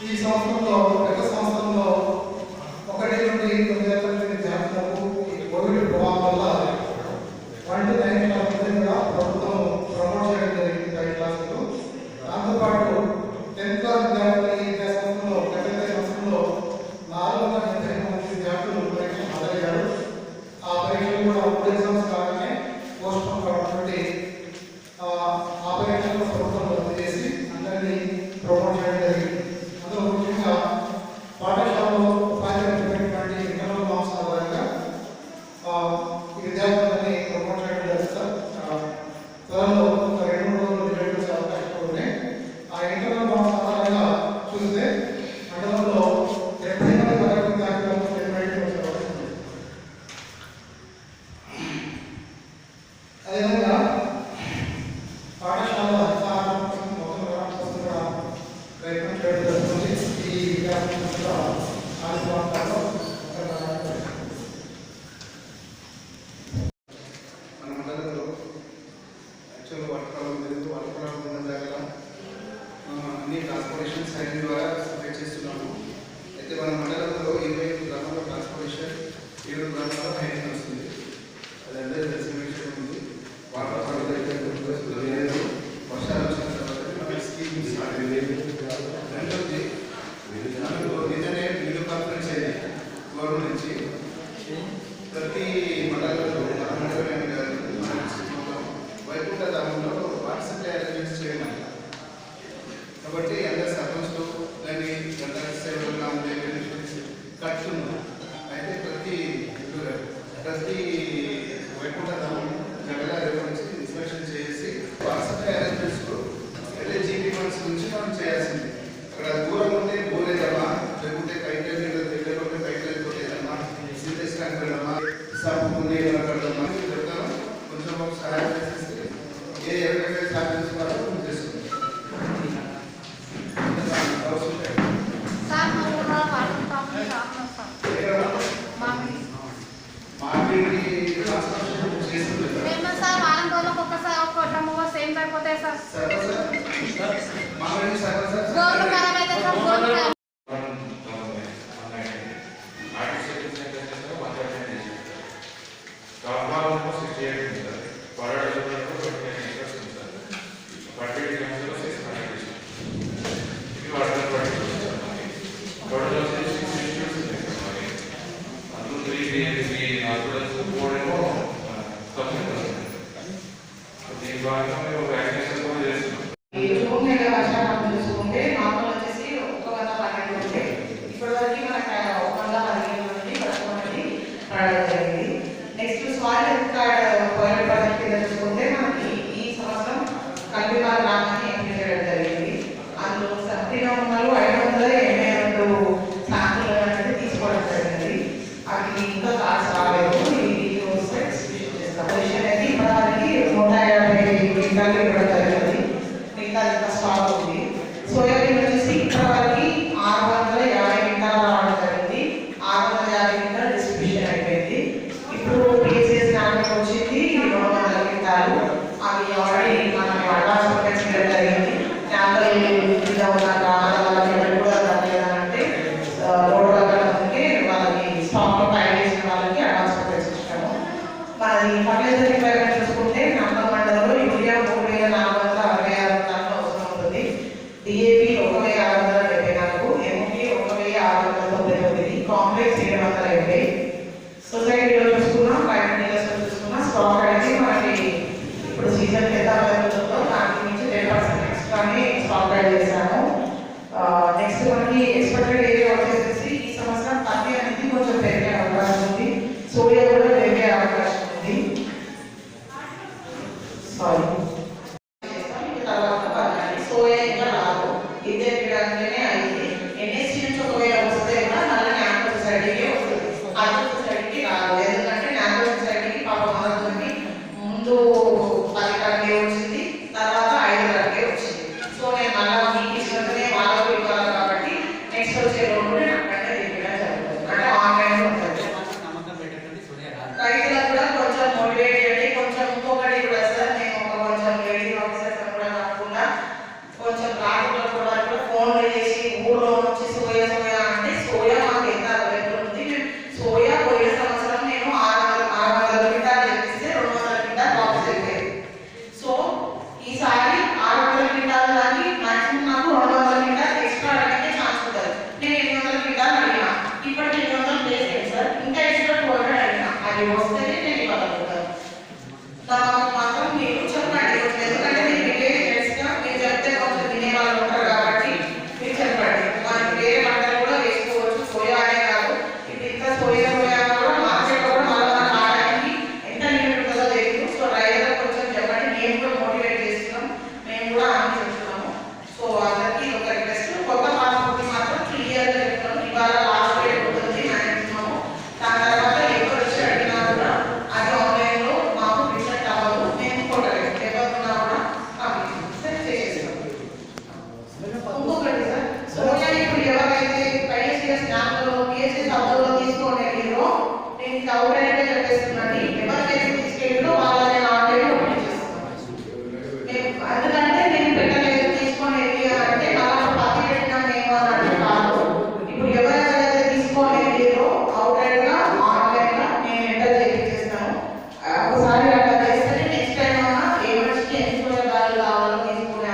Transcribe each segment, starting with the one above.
ఈ సంవత్సరంలో గత సంవత్సరంలో 1 నుండి 9 విద్యార్థులకు ఈ కోవిడ్ ప్రభావం వల్ల 1 to 9 క్లాసులు కూడా ప్రభుత్వం ప్రమోట్ చేయడం జరిగింది 5 క్లాసులు. దాంతోపాటు 10th క్లాస్ విద్యార్థులు ఈ సంవత్సరంలో గత సంవత్సరంలో 480 మంది విద్యార్థులు పరీక్షలు హాజరయ్యారు. ఆ పరీక్షలు కూడా 3 ఎగ్జామ్స్ కాగానే పోస్ట్ పోన్ కావడం ఆ పరీక్షలను ప్రభుత్వం రద్దు చేసి అందరినీ ప్రమోట్ చేయడం జరిగింది. అందులో ముఖ్యంగా పాఠశాలలో ఉపాధ్యాయులైనటువంటి ఇంటర్నల్ మార్క్స్ ఆధారంగా ఈ విద్యార్థులని ప్రమోట్ చేయడం జరుగుతుంది. త్వరలో 2-3 రోజులు రిజల్ట్ వచ్చే అవకాశాలు ఉన్నాయి. ఆ ఇంటర్నల్ మార్క్స్ ఆధారంగా చూస్తే మండలంలో 70 మంది వరకు విద్యార్థులకు వచ్చే అవకాశం ఉంది. అదేవిధంగా పాఠశాల అధికారుల కోసం కూడా ప్రయత్నం చేయడం జరుగుతుంది. ఈ విద్యార్థులు కూడా ఆదివారంలో మన మండలంలో యాక్చువల్ వర్క్ దగ్గర అన్ని ట్రాన్స్పోర్టేషన్ సైన్ ద్వారా సపరేట్ చేస్తున్నాము. అయితే మన మండలంలో 25 గ్రామాల ట్రాన్స్పోర్టేషన్ 7 గ్రామాల హైడింగ్ వస్తుంది. అది అందరూ తెలిసిన విషయం ఉంది. వాటర్ వర్షాలు వచ్చిన తర్వాత స్కీమ్ స్టార్ట్ అయ్యింది. రెండోది నిన్ననే వీడియో కాన్ఫరెన్స్ అయింది గవర్నమెంట్ నుంచి. ప్రతి మండలంలో వైకుంఠ ధామంలో వాటర్ సప్లై అరేంజ్మెంట్స్ చేయమని. కాబట్టి అందరు సర్పంచ్లు దాన్ని సేవలుగా ఉండే కట్టున్నాం. అయితే ప్రతి వైకుంఠ ధామం జగల నుంచి ఇన్స్పెక్షన్ చేసి వాటర్ సప్లై అరేంజ్మెంట్స్ ఎల్ఏజీపీ ఫండ్స్ నుంచి మనం చేయాల్సింది. అక్కడ దూరం ఉంటే బోలేదమ్మా, లేకుంటే పైకి దగ్గర ఉంటే పైకి వెళ్ళిపోలేదమ్మా, సింటెక్స్ ట్యాంక్ వెళ్ళమ్మా, సబ్బు కడదమ్మా చెప్తాను. కొంచెం సహాయం చేసేసి ఎక్కడెక్కడ స్టార్ట్ చేసుకోవాలో మనం చేస్తున్నాం. చూసుకుంటే మీద ఉన్న గ్రామాల వాళ్ళకి ఎవరికి కూడా అంటే రోడ్డు వాళ్ళకి వాళ్ళకి స్టాక్ ప్యాక్ చేసిన వాళ్ళకి అడ్వాన్స్ తెచ్చిస్తాము. మరి ఫర్టిలైజర్ రిక్వైర్మెంట్ చూసుకుంటే నందం మండలంలో యూరియా 3466 టన్నులు అవసరం ఉంటుంది. DAP 1674, MP 1699, complex 770. సొసైటీలో చూసుకున్నా, ప్రైవేట్ డీలర్స్లో చూసుకున్నా స్టాక్ అనేది మనకి ఇప్పుడు సీజన్ ఎంత అవైలబుల్ దానికి నుంచి 10% ఎక్స్ట్రాని స్టాక్ యాడ్ చేశాము. నెక్స్ట్ మనకి ఎక్స్పెక్టెడ్ ఏరియా వచ్చేసి ఈ సంవత్సరం పత్తి అనేది కొంచెం పెరిగే అవకాశం ఉంది, సోయా కూడా పెరిగే అవకాశం ఉంది. సారీ తర్వాత సోయా ఇంకా రాదు, ఇదే విధంగానే అయింది. ఎన్ఎస్సీ నుంచి ఒకవేళ వస్తే కూడా మళ్ళీ న్యాచురల్ సొసైటీకి వస్తుంది, అదర్ సొసైటీకి రాదు. ఎందుకంటే న్యాచురల్ సొసైటీకి పాపం మనతోని ముందు 10 టన్నులే వచ్చింది, తర్వాత 5 టన్నులే వచ్చింది. సో నేను మళ్ళీ మీకు ఇచ్చినట్టునే వాళ్ళకు ఇవ్వాలి కాబట్టి నెక్స్ట్ వచ్చే రోజు నేను అక్కడే తిప్పడం జరుగుతుంది, అంటే ఆన్లైన్ ఉంటుంది. రైతులకు కూడా కొంచెం మోటివేట్ చేయండి. కొంచెం ఇంకొకటి కూడా సార్, మేము కొంచెం లేడీ ఆఫీసర్స్ కూడా కాకుండా కొంచెం రాజులకు కూడా ఫోన్లు చేసి ఊళ్ళో నుంచి సోయా అంటే సోయా మాకు ఎంత అవైలబుల్ ఉంది. సోయా పోయిన సంవత్సరం నేను 600 క్వింటాలు తెప్పిస్తే 200 క్వింటాలు వాపస్ అయిపోయింది. సో ఈసారి 600 క్వింటాలు దాన్ని మాక్సిమం నాకు 200 క్వింటాలు ఎక్స్ట్రా అడిగితే ఛాన్స్ ఉంటుంది. నేను 800 క్వింటాలు అడిగినా, ఇప్పటికి 800 ప్లేస్ లేదు సార్, ఇంకా ఎక్స్ట్రా 200 అడిగినా, అది వస్తేనే నేను ఇవ్వగలుగుతాను. నాకు మాత్రం మీరు చెప్పండి, ఎందుకంటే మీరు విలేజ్ హెడ్స్గా మీరు చెప్తే కొంచెం వినే వాళ్ళు ఉంటారు కాబట్టి మీరు చెప్పండి. మనకి వేరే పంటలు కూడా వేసుకోవచ్చు, సోయా అనే కాదు. ఇప్పుడు ఇంత సోయా కూడా మార్కెట్లో కూడా మళ్ళీ మన ఆడడానికి ఎంత లిమిట్ ఉంటుందో తెలియదు. సో రైతులకు కొంచెం చెప్పండి, మేము కూడా మోటివేట్ చేస్తున్నాం, మేము కూడా అని చెప్తున్నాము. సో అందరికీ ఒక రిక్వెస్ట్, కొత్త పాస్బుక్ మాత్రం క్లియర్గా చెప్తాము. ఇవాళ లాస్ట్ డేట్ ఉంటుంది మ్యాక్సిమం, దాని తర్వాత ఎవరు వచ్చి అడిగినా కూడా అది ఆన్లైన్లో మాకు రిజల్ట్ అవ్వదు, మేము కొట్టలేదు, ఎవరున్నా కూడా సెట్ చేసేస్తాం. ఇంకొకటి సార్, సోయా ఇప్పుడు ఎవరైతే ఐఎస్ఎస్ జ్ఞానంలో పిఎస్ఎస్ అవ్వలో తీసుకోలేదో నేను ఇంకా అవుట్లైన్గా చెప్పేస్తున్నాను, ఎవరికైతే తీసుకెళ్ళిలో వాళ్ళని ఆన్లైన్లో పంపించేస్తున్నాను. ఎందుకంటే నేను పెట్టలేదు తీసుకోలేదు అంటే మళ్ళీ పత్తి పెట్టినా మేము అన్నట్టు కాదు. ఇప్పుడు ఎవరైతే తీసుకోలేదో అవుట్లైన్గా ఆన్లైన్గా నేను ఎంటర్ చేయించేస్తాను. ఒకసారి అట్లా చేస్తే నెక్స్ట్ టైం అన్నా ఏ మనిషికి ఎన్ని సోయా బ్యాగులు కావాలో తీసుకునే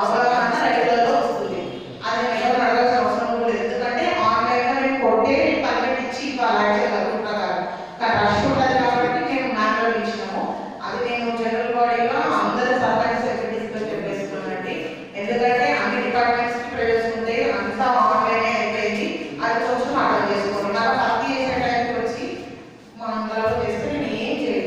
అవగాహన రైతులలో వస్తుంది. అది ఎవరు అడగాల్సిన అవసరం కూడా లేదు, ఎందుకంటే ఆన్లైన్గా మేము కొట్టే పర్మిట్ ఇచ్చి ఇవ్వాలి అనుకుంటున్నాను. కానీ రష్ ఉంటుంది కాబట్టి మేము మ్యాన్యువల్ ఇచ్చినాము. అది నేను జనరల్ బాడీలో అందరూ సర్పంచ్ సెక్రటరీస్తో చెప్పేస్తున్నానండి, ఎందుకంటే అన్ని డిపార్ట్మెంట్స్కి ప్రైవేట్స్ ఉంటాయి, అంతా ఆన్లైనే అయిపోయింది. అది కొంచెం అర్థం చేసుకోండి. నాకు పత్తి చేసే టైంకి వచ్చి మా అందరిలో చేస్తే నేను ఏం చేయలేదు.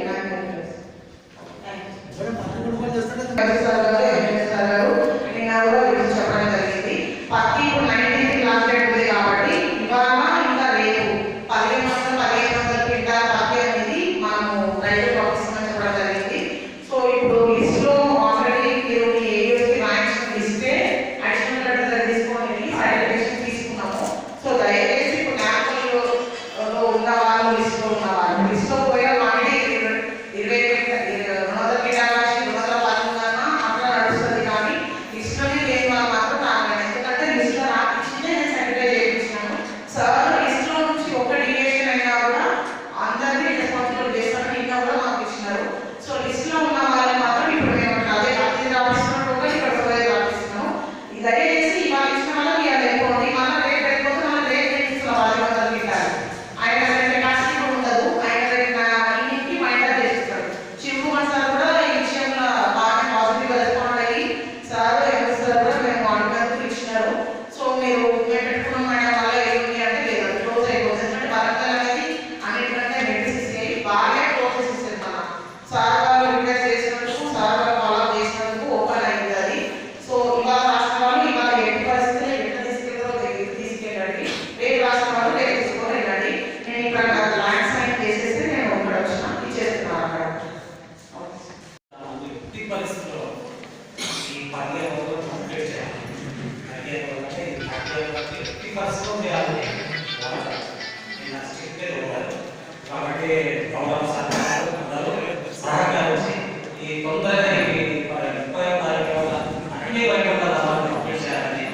చెప్పడం జరిగింది. పత్తి ఇప్పుడు 19 లాస్ట్ డేట్ ఉంది కాబట్టి ఇవాళ ఇంకా రేపు 1500 క్వింటాల్ పత్తి అనేది మనము రైతులకు పంపిస్తామని చెప్పడం జరిగింది. సో ఇప్పుడు లిస్ట్ లో ఆల్రెడీ మీరు ఏయోకి రాయించిన లిస్టే అడిషనల్ లెటర్ తీసుకొని సర్టిఫికేషన్ తీసుకున్నాము. సో దయచేసి ఇప్పుడు న్యాచురల్ లో ఉన్న వాళ్ళు లిస్ట్ లో ఉన్న వాళ్ళు లిస్ట్ లో పోయే వాటి 200 క్వింటాల్ 210 అట్లా నడుస్తుంది. కానీ లిస్ట్ లోనే లేని వాళ్ళు మాత్రం రాగలను, ఎందుకంటే లిస్ట్ లో రాపించిందే నేను సర్టిఫై చేయించినాను సార్. లిస్ట్ లో నుంచి ఒక డివియేషన్ అయినా కూడా అందరినీ రెస్పాన్సిబుల్ చేస్తాను, ఇంకా కూడా మాకు ఇచ్చినారు. సో లిస్ట్ లో ఉన్న వాళ్ళని మాత్రం ఇప్పుడు మేము అదే పత్తి రాపిస్తున్నట్టు కూడా ఇక్కడ సోయా రాపిస్తున్నాం. దయచేసి ఇవాళ ఇచ్చిన వాళ్ళకి ఇవాళ అయిపోండి, మళ్ళీ రేపు అయిపోతే మళ్ళీ రేపు నేను ఇస్తున్నాం 100 క్వింటాలు. ఆయన కెపాసిటీ కూడా ఉండదు, ఆయన ఇంటికి మైండ్ చేసిస్తాడు. శివకుమార్ సార్ కూడా ఈ విషయంలో బాగా పాజిటివ్గా రెస్పాండ్ అయ్యి సార్ ఎవరు సార్ కూడా మేము అడుగుతూ ఇచ్చినారు. సో మీరు మేము పెట్టుకున్న మేడం వల్ల ఏమి అంటే లేదు, అది క్లోజ్ అయిపోతుంది. ఎందుకంటే వరంగల్ అనేది అన్నిటికంటే మెడిసిన్ బాగా క్లోజెస్ ఇస్తుంది. మన సార్ వాళ్ళు రిక్వెస్ట్ చేసినందుకు, సార్ వాళ్ళు ఫాలో చేసినందుకు ఓపెన్ అయింది అది. సో ఇవాళ రాష్ట్ర వాళ్ళు ఇవాళ ఎట్టి పరిస్థితులు ఎట్లా తీసుకెళ్తారో తీసుకెళ్ళండి, రేపు రాష్ట్ర వాళ్ళు రేపు తీసుకొని వెళ్ళండి. నేను ఇక్కడ ల్యాండ్ సైన్ చేసేస్తే నేను ఇక్కడ వచ్చిన ఇచ్చేస్తున్నాను అక్కడ. పరిస్థితుల్లో ఈ 15 రోజులు కంప్లీట్ చేయాలి. 15 రోజులు అంటే ఎట్టి పరిస్థితుల్లో చేయాలి. కాబట్టి గౌరవ సర్కారు అందరూ సహకరించి ఈ తొందరగా 31 తారీఖు అన్ని బయట కంప్లీట్ చేయాలని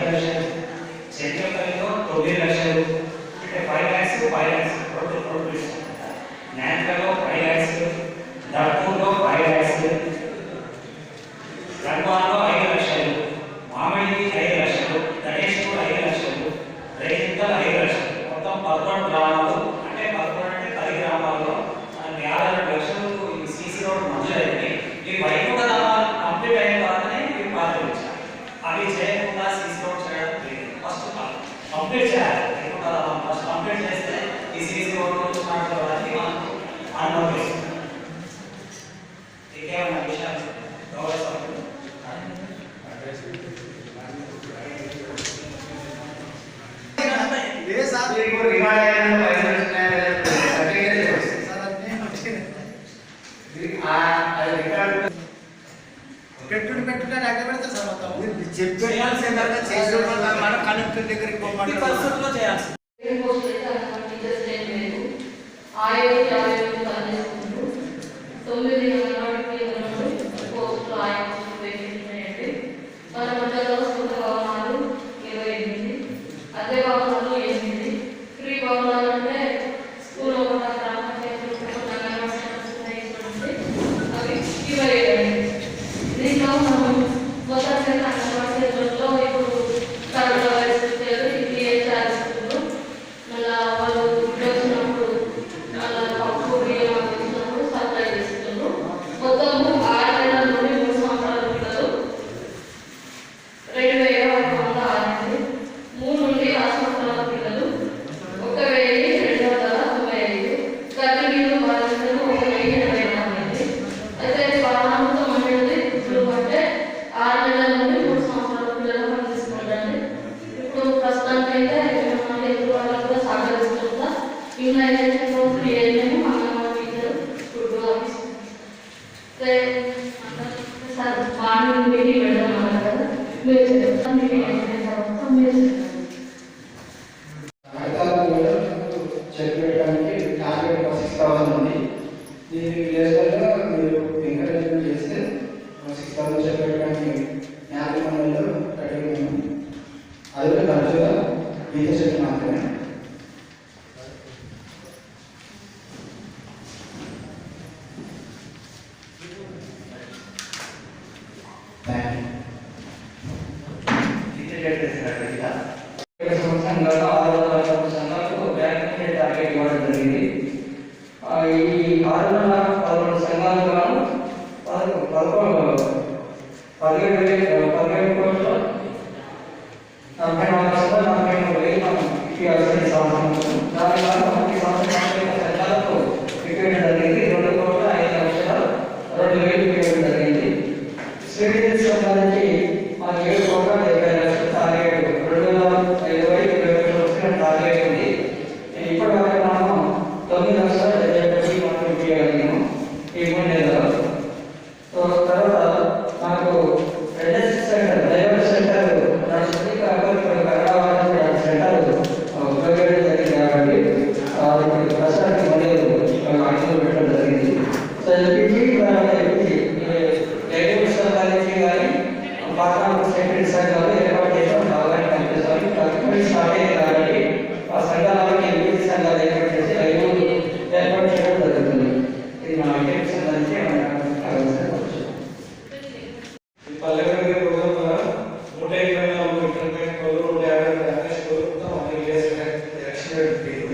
లక్షలు, చెన్నపల్లిలో 9 లక్షలు, అంటే 5 lakhs 5 lakhs టోటల్. నాంపల్లిలో 5 lakhs, దర్పూర్లో 5 lakhs, గద్వాలలో 5 లక్షలు, మామిడికి 5 లక్షలు, గణేష్కు 5 లక్షలు, రైతులకు 5 లక్షలు, మొత్తం 11 గ్రామాలు, అంటే 11 అంటే 10 గ్రామాల్లో 52 లక్షలు ఈ సీసీ రోడ్ మంజూరైంది. ఈ వైకుంఠ ధామాలు కంప్లీట్ అయిన తర్వాతనే మీరు ప్రారంభించాలి. అవి చేయకుండా సీసీ రోడ్ చేయడం లేదు. ఫస్ట్ కంప్లీట్ చేయాలి. వైకుంఠ ధామాలు ఫస్ట్ కంప్లీట్ చేస్తే ఈ సీసీ రోడ్ స్టార్ట్ అవ్వడానికి మనకు అనుమతిస్తుంది. ఇంకేమైనా విషయాలు గౌరవ సభ్యులు పెట్టుకుంటే ఎక్కడ పెడతారు సార్ మొత్తం మనం కలెక్టర్ దగ్గరికి పోవాలి పరిస్థితుల్లో చేయాల్సి అదే భవనాలు 8 ఫ్రీ భవనాలు అంటే స్కూల్ ఒక అవి 27. దీంట్లో మనం మొదటి అంగన్వాడీలో ఇప్పుడు కరోనా వైరస్ వచ్చారు, ఇది ఏం చేస్తున్నారు, మళ్ళీ వాళ్ళు వచ్చినప్పుడు మళ్ళీ పప్పు బియ్యం వచ్చినప్పుడు సప్లై చేస్తున్నారు. మొత్తము 6 నెలల నుండి 3 సంవత్సరాల పిల్లలు 2106, 3 నుండి 6 సంవత్సరాల పిల్లలు 1295, గర్భిణీలు బాలింతలు 1084. అయితే బాలాంతం అనేది ఇప్పుడు అంటే 6 నెలల నుండి 3 సంవత్సరాల పిల్లలు పనిచేసుకుంటాండి. ఇప్పుడు ప్రస్తుతానికి అయితే ఎదురు వాళ్ళకు కూడా సహకరిస్తుందా ఇమ్యునైజేషన్ రోజులు ఏమేమి anganwadi teacher food sir morning meeting పెడదాం అన్నారు కదా, మీరు మీటింగ్ అయిన తర్వాత మీరు చెక్ పెట్టడానికి టార్గెట్ 6,000 ఉంది. దీన్ని విలేజ్లో మీరు ఎంకరేజ్మెంట్ చేస్తే 6,000 చెక్ పెట్టడానికి 50 మందిలో కట్టుకున్నాము. అది కూడా తరచుగా ఈత చెట్టు మాత్రమే. సంఘాలు 660 సంఘాలకు బ్యాంక్ టార్గెట్ ఇవ్వడం జరిగింది. ఈ 611 సంఘాలు గాను 17,000 కోట్ల 44,000 మనం ఇవ్వాల్సిన సంవత్సరం. దాని వల్ల మనకి సంఘాలకు ఇవ్వడం జరిగింది. 2,05,00,000 ఇవ్వడం జరిగింది. స్టూడెంట్స్ సంబంధించి మన 7,70,00,000 టార్గెట్ 2,05,20 టార్గెట్ ఉంది. ఇప్పటి వరకు మనం 9,71,000 మనం ఇవ్వగలిగాము ఈ 3 నెలల్లో. తర్వాత మనకు రెసిడెన్స్ సెంటర్ డ్రైవర్ సెంటర్ నడుస్తుంది. కాకపోతే కరోనా సెంటర్ ఉపయోగించడం జరిగింది కాబట్టి ఇప్పుడు ప్రస్తుతానికి మళ్ళీ అడుగులు పెట్టడం జరిగింది. సో ఎల్పిజి సంబంధించి కానీ పాఠాలకు సెక్రటరీ సంఘాలు ఏర్పాటు చేయడం బాగా కనిపిస్తుంది. స్టార్ట్ అయింది కాబట్టి ఆ సంఘాలకి ఎల్పిజి సంఘాలు ఏర్పాటు చేసి 5 ఏర్పాటు చేయడం జరుగుతుంది. ఇది మా ఐటెంకి సంబంధించి పల్లెటూరు ప్రోగ్రాం ద్వారా 124 ఇంటర్నెట్ కోలు 150 యావరేజ్ కోలు మొత్తం విలేజ్ యాక్సిడెంట్ పేరు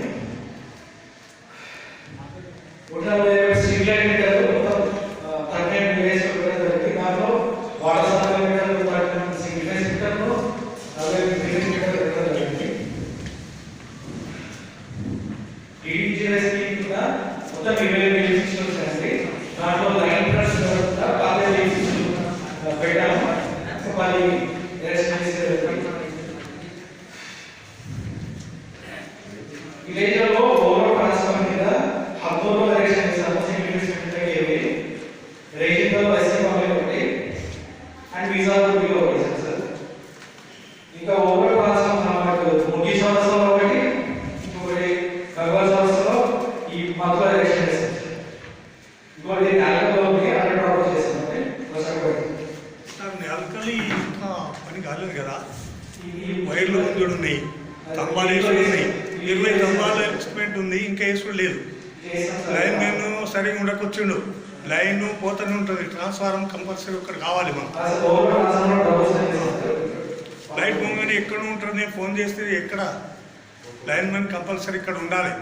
150 స్ట్రీట్ లైట్ మీటర్లు మొత్తం 13 విలేజ్ పెట్టడం జరిగింది. దాంట్లో వాటర్ సప్లై మీటర్లు 13 సింగిల్ ఫేజ్ మీటర్లు 40 విలేజ్ మీటర్లు పెట్టడం జరిగింది. ఈడీజీఎస్ స్కీమ్ కూడా మొత్తం 20 విలేజ్ సిస్టమ్స్ అండి. దాంట్లో లైన్ ప్లస్ కాలేజ్ పెట్టాము. మళ్ళీ విలేజ్లో ఓవర్ ట్రాన్స్ఫర్ మీద హబ్బులో ఎలక్షన్ చేశాము. రేజింగ్లో వైసీ కాలేజ్ ఒకటి అండ్ వీసాపూర్ బిలో ఒకటి సార్. ఇంకా ఓవర్ ట్రాన్స్ఫర్ మనకు ముఖ్య సంవత్సరంలో ఒకటి, ఇంకొకటి భగవత్ సంవత్సరంలో ఈ మధ్యలో ఎలక్షన్ చేశాం. ఇంకోటి నాలుగులో ఒకటి అక్కడ ప్రపోజ్ చేశాం. అల్కలి పని కాలేదు కదా, వైర్లు గుంజుడు ఉన్నాయి, కంబాలు వేసుడు ఉన్నాయి, 20 కంబాల ఎక్స్పెరిమెంట్ ఉంది, ఇంకా వేసుడు లేదు. లైన్ మెన్ సరిగా ఉండకొచ్చిండు, లైన్ పోతూనే ఉంటుంది. ట్రాన్స్ఫార్మర్ కంపల్సరీ ఒకటి కావాలి మనకు. లైట్ మూమెంట్ ఎక్కడ ఉంటుంది, నేను ఫోన్ చేస్తే ఎక్కడ లైన్ మెన్ కంపల్సరీ ఇక్కడ ఉండాలి.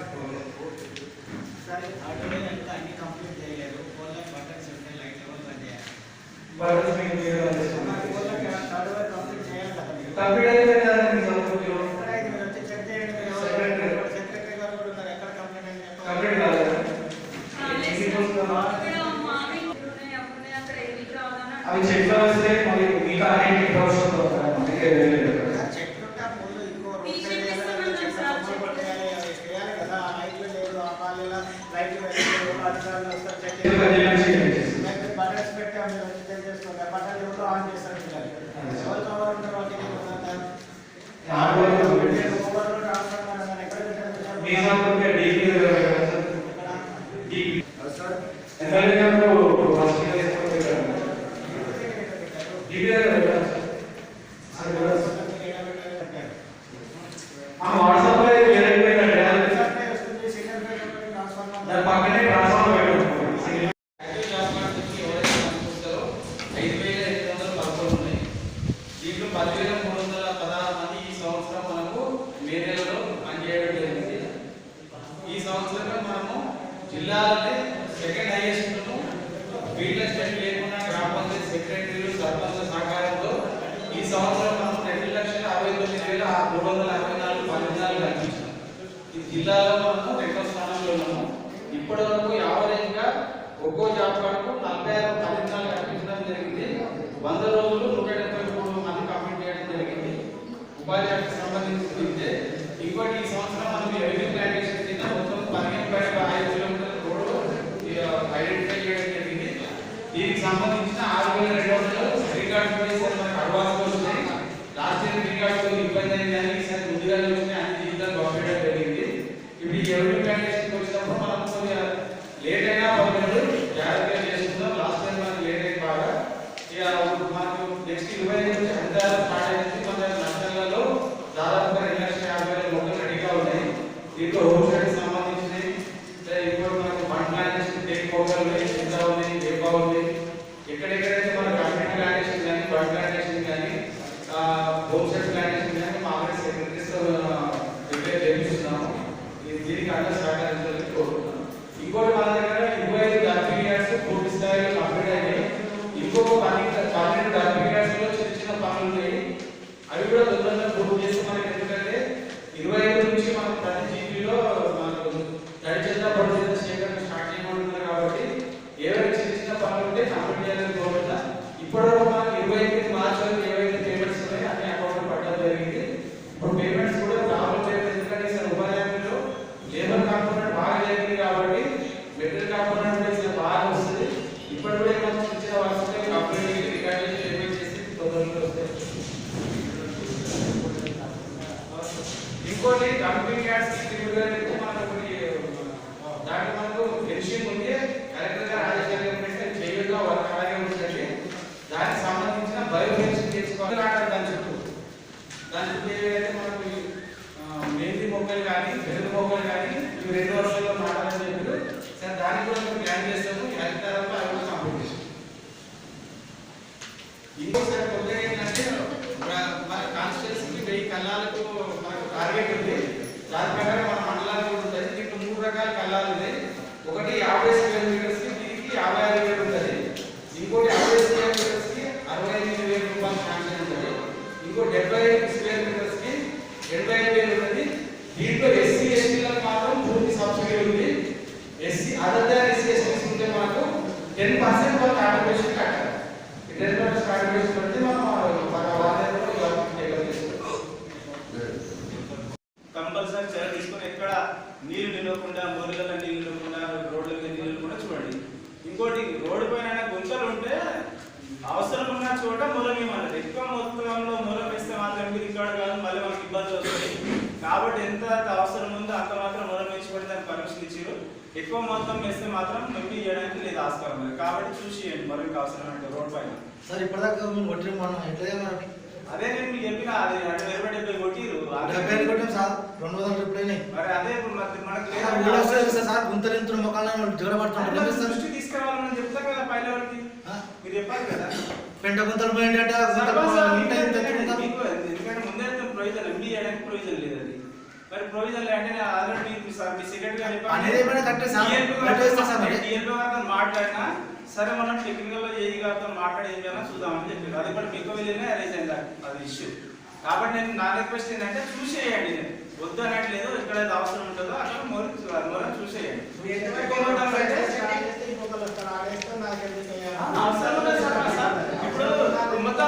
అవి చెట్లు వస్తే మళ్ళీ మీకు అనేక అవసరం జిల్లాలోనే సెకండ్ హైయెస్ట్ వీళ్ళ స్టెప్ లేకుండా గ్రామ పంచాయతీ సెక్రటరీలు సర్పంచ్ సహకారంతో ఈ సంవత్సరం మనం 2,69,364 ఫలితాలు కల్పించాం. ఈ జిల్లాలో మనం రెండో స్థానంలో ఉన్నాము. ఇప్పటి వరకు యావరేజ్గా ఒక్కో జాబ్ కార్డుకు 46 ఫలితాలు కల్పించడం జరిగింది. 100 రోజులు 173 మంది కంప్లీట్ చేయడం జరిగింది. ఉపాధి హామీకి సంబంధించి ఇంకోటి ఈ సంవత్సరం మనం రెవెన్యూ ప్లాంటేషన్ కింద మొత్తం 15,500 కిలోమీటర్ల రోడ్డు ఐడెంటిఫై చేయడం జరిగింది. దీనికి సంబంధించిన 6,200 రికార్డు చేశారు. మనకు అడ్వాన్స్ వస్తున్నాయి. లాస్ట్ ఇయర్ రికార్డు ఇబ్బంది అయింది కానీ ఈసారి ముందుగా వచ్చినాయి, అన్ని జీవితాలు పంపించడం జరిగింది. ఇప్పుడు ఈ రెవెన్యూ ప్లాంటేషన్కి వచ్చినప్పుడు మనం కొద్దిగా లేట్ అయినా పర్వాలేదు, జాగ్రత్తగా చేసుకుందాం. లాస్ట్ టైం మనకు లేట్ అయింది బాగా. ఇక మనకు నెక్స్ట్ 25 నుంచి హరితారం స్టార్ట్ అయింది. మన నష్టంలో దాదాపుగా 2,50,000 మొక్కలు రెడీగా ఉన్నాయి. దీంట్లో హోమ్ సైడ్కి సంబంధించినవి ఇప్పుడు మనకు పంట ప్లాంటేషన్ టేక్ మొక్కలు ఉన్నాయి, చింత ఉంది, వేప ఉంది. ఎక్కడెక్కడైతే మన కమ్యూనిటీ ప్లాంటేషన్ కానీ బర్డ్ ప్లాంటేషన్ కానీ హోమ్ సైడ్ ప్లాంటేషన్ కానీ మా ఆఫీస్ సెక్రటరీస్ ప్రిపేర్ చేస్తున్నాము. దీనికి అన్ని సహకరించాలని కోరుకుంటున్నాను. ఇంకోటి మన దగ్గర 25 డర్బింగ్ యార్డ్స్ పూర్తి స్థాయిలో కంప్లీట్ అయినాయి. ఇంకొక 12 డర్బింగ్ యార్డ్స్ లో చిన్న చిన్న పనులు ఉన్నాయి. అవి కూడా తొందరగా పూర్తి చేస్తే మనకి, ఎందుకంటే 25 నుంచి మనం ప్రతి జీపీలో మనకు తడి చెత్త పొడి చెత్త సేకరణ స్టార్ట్ చేయబడుతున్నారు. కాబట్టి ఏవైనా చిన్న చిన్న పనులు ఉంటే కంప్లీట్ చేయాలని కోరుకుంటా. ఇప్పటివరకు మనకి 25 మార్చి వరకు ఏవైతే పేమెంట్స్ ఉన్నాయో అన్ని అకౌంట్లో పట్టడం జరిగింది. ఇప్పుడు పేమెంట్స్ కూడా రావడం లేదు, ఎందుకంటే ఈసారి ఉపాధి హామీలో లేబర్ కాంపోనెంట్ బాగా జరిగింది కాబట్టి మెటీరియల్ కాంపోనెంట్ కూడా ఈసారి బాగా వస్తుంది. ఇప్పటి కూడా మనం ఇచ్చిన వర్క్స్ కంప్లీట్ రికార్డ్ చేసి పేమెంట్ చేసి తొందరగా వస్తాయి. ఇంకోటి డంపింగ్ యార్డ్స్ మనకు దాంట్లో మనకు ఫెన్షింగ్ ఉంది. కలెక్టర్ గారు ఆదేశాలు ఏమంటే చేయగా వర్క్ అలాగే ఉంటుంది. దానికి సంబంధించిన బయో ఫెన్షింగ్ చేసుకోవాలి. దాని చుట్టూ ఏదైతే మనకు మేంది మొక్కలు కానీ వెలుగు మొక్కలు కానీ ఇవి 2 వర్షాల్లో నాటాలని చెప్పారు. సరే దానికి కూడా మేము ప్లాన్ చేస్తాము. హరితారంలో అవి కూడా కంప్లీట్ చేస్తాం. ఇంకోసారి కొద్దిగా ఏంటంటే మన కాన్స్టిట్యూన్సీకి 1000 కల్లాలకు మనకు టార్గెట్ ఉంది. దాని ప్రకారం మన మండలాలు కూడా ఉంటుంది. దీంట్లో 3 రకాల కల్లాలు ఉన్నాయి. ఒకటి 50 స్క్వేర్ మీటర్స్ కి దీనికి 56,000 ఉంటుంది. ఇంకోటి 50 స్క్వేర్ మీటర్స్ కి 65,000 రూపాయలు శాంక్షన్ ఉంటుంది. ఇంకో 75 స్క్వేర్ మీటర్స్ కి 85,000 ఉంటుంది. దీంట్లో ఎస్సీ ఎస్టీలకు మాత్రం పూర్తి సబ్సిడీ ఉంది. ఎస్సీ అదర్ దాన్ ఎస్సీ ఎస్టీస్ ఉంటే మనకు 10% వాళ్ళు కాంట్రిబ్యూషన్ కట్టాలి. 10% కాంట్రిబ్యూషన్ పెడితే మనం కంపల్సరీ చర్య తీసుకొని ఎక్కడ నీళ్లు నిలవకుండా, బోర్లలో నీళ్లు నిలవకుండా, రోడ్ల మీద నీళ్లు కూడా చూడండి. ఇంకోటి రోడ్డు పైన గుంతలు ఉంటే అవసరం ఉన్న చోట మొలమేమన్నది. ఎక్కువ మొత్తంలో మొలం వేస్తే మాత్రం రికార్డు కాదు, మళ్ళీ మనకి ఇబ్బందులు వస్తాయి. కాబట్టి ఎంత అవసరం ఉందో అంత మాత్రం మొలం వేసి దానికి పర్మిషన్ ఇచ్చారు. ఎక్కువ మొత్తం వేస్తే మాత్రం ఎంపీ చేయడానికి లేదు ఆస్కారం లేదు. కాబట్టి చూసి మరొక అవసరం అంటే రోడ్ పైన సార్ ఇప్పటిదాకా మేము కొట్టిన మనం ఎట్లా అదే నేను మీకు చెప్పిన అది 70 కొట్టిరు 70 కొట్టాం సార్ 200 ట్రిప్లైనాయి. మరి అదే ఇప్పుడు మనకు ఊళ్ళో వస్తుంది సార్ గుంతరింతున్న మొక్కలను జ్వరపడుతుంటారు దృష్టి తీసుకురావాలని చెప్తారు కదా పై లెవెల్కి మీరు చెప్పాలి కదా. పెంట గుంతలు పోయిందంటే ఎందుకంటే ముందే ప్రొవిజన్ ఎంబీ చేయడానికి ప్రొవిజన్ లేదు అది. మరి ప్రొవిజన్ అంటే ఆల్రెడీ మీ సెక్రటరీ గారితో మాట్లాడినా సరే మనం టెక్నికల్ లో ఏఈ గారితో మాట్లాడి ఏం చేయాలని చూద్దామని చెప్పారు. అది కూడా మీకు వెళ్ళినే అరేంజ్ అయింది అది ఇష్యూ. కాబట్టి నేను నా రిక్వెస్ట్ ఏంటంటే చూసేయండి, నేను వద్దు అనట్లేదు. ఎక్కడైతే అవసరం ఉంటుందో అక్కడ మొర చూసేయండి. ఇప్పుడు మొత్తం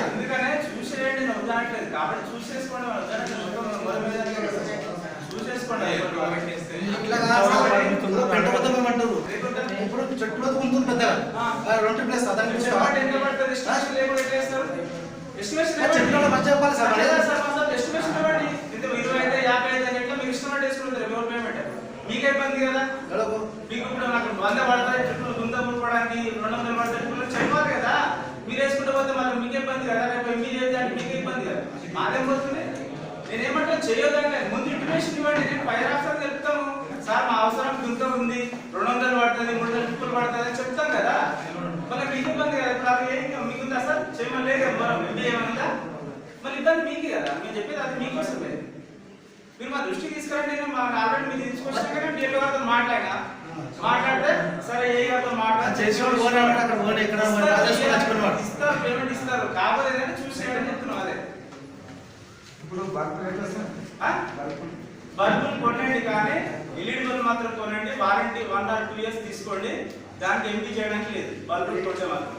అందుకనే చూసేయండి, వద్దనట్లేదు. కాబట్టి చూసేసుకోండి, చూసేసుకోండి. ఇప్పుడు చెట్లు ఉంటుంది పెద్ద 2 ప్లేస్ చెట్లు మంచి చెప్పాలి సార్. మీకే ఇబ్బంది కదా, మీకు ఇప్పుడు నాకు 100 పడతాయి చెట్లు గుంత ముడపడానికి 200 పడతాయి చెప్పాలి కదా. మీరు వేసుకుంటే పోతే మరి మీకే ఇబ్బంది కదా, రేపు మీరు చేయాలంటే మీకే ఇబ్బంది కదా. మాదేం పోతుంది. నేనేమంటే చేయొద్దంటే ముందు ఇంటిమేషన్ ఇవ్వండి, నేను పై రాష్ట్రాలు చెప్తాము సార్ మా అవసరం గుంత ఉంది 200 పడుతుంది 300 ట్రిప్పులు పడుతుంది అని చెప్తాం కదా. మళ్ళీ మీకు ఇబ్బంది కదా. ఇప్పుడు అది ఏం మీకుందా సార్ చేయమని లేదు మనం ఎంబీ ఏమన్నా మళ్ళీ ఇబ్బంది మీకే కదా. మీరు చెప్పేది అది మీకోసమే. మీరు మా దృష్టికి తీసుకురండి. నేను మా ఆల్రెడీ మీరు తీసుకొచ్చినాక డిఎల్ఓ గారితో మాట్లాడితే సరే ఏ గారితో ఇస్తారు, పేమెంట్ ఇస్తారు. కాకపోతే ఏంటంటే చూసేయడం చెప్తున్నాం. అదే ఇప్పుడు బల్బులు కొనండి, కానీ ఎల్ఈడి బల్బు మాత్రం కొనండి. వారంటీ 1 or 2 years తీసుకోండి. దానికి ఎంపీ చేయడానికి లేదు. బల్బులు కొట్టే మాత్రం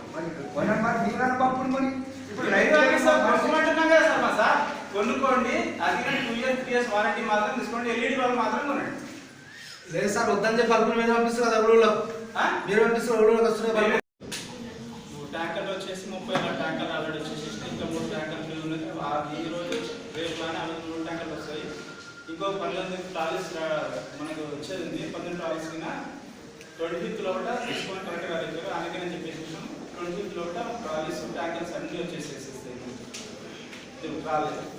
ఇప్పుడు రైతు కొనుక్కోమంటున్నాం కదా సార్. మా సార్ కొనుక్కోండి, అది 2 years 3 years వారంటీ మాత్రం తీసుకోండి. ఎల్ఈడి బల్బు మాత్రం కొనండి. లేదు సార్ వద్దని చెప్పి బల్బుల మీద పంపిస్తారు కదా ఊళ్ళో, మీరు పంపిస్తారు ఊళ్ళోకి వస్తున్నాయి. ట్యాంకర్లు వచ్చేసి 30 ట్యాంకర్లు ఆల్రెడీ వచ్చేసి ఇంకా 3 ట్యాంకర్లు ఉన్నాయి. ఈ రోజు రేపు కానీ అవి 3 ట్యాంకర్లు వస్తాయి. ఇంకో 12 ట్రాలీస్ మనకు వచ్చేది ఉంది. 12 ట్రాలీస్ కింద 25th లోపల తీసుకొని కరెక్ట్ గా చెప్పారు. అందుకని చెప్పేసి 25th లోపల ట్రాలీస్ ట్యాంకర్స్ అన్ని వచ్చేసేస్తాయి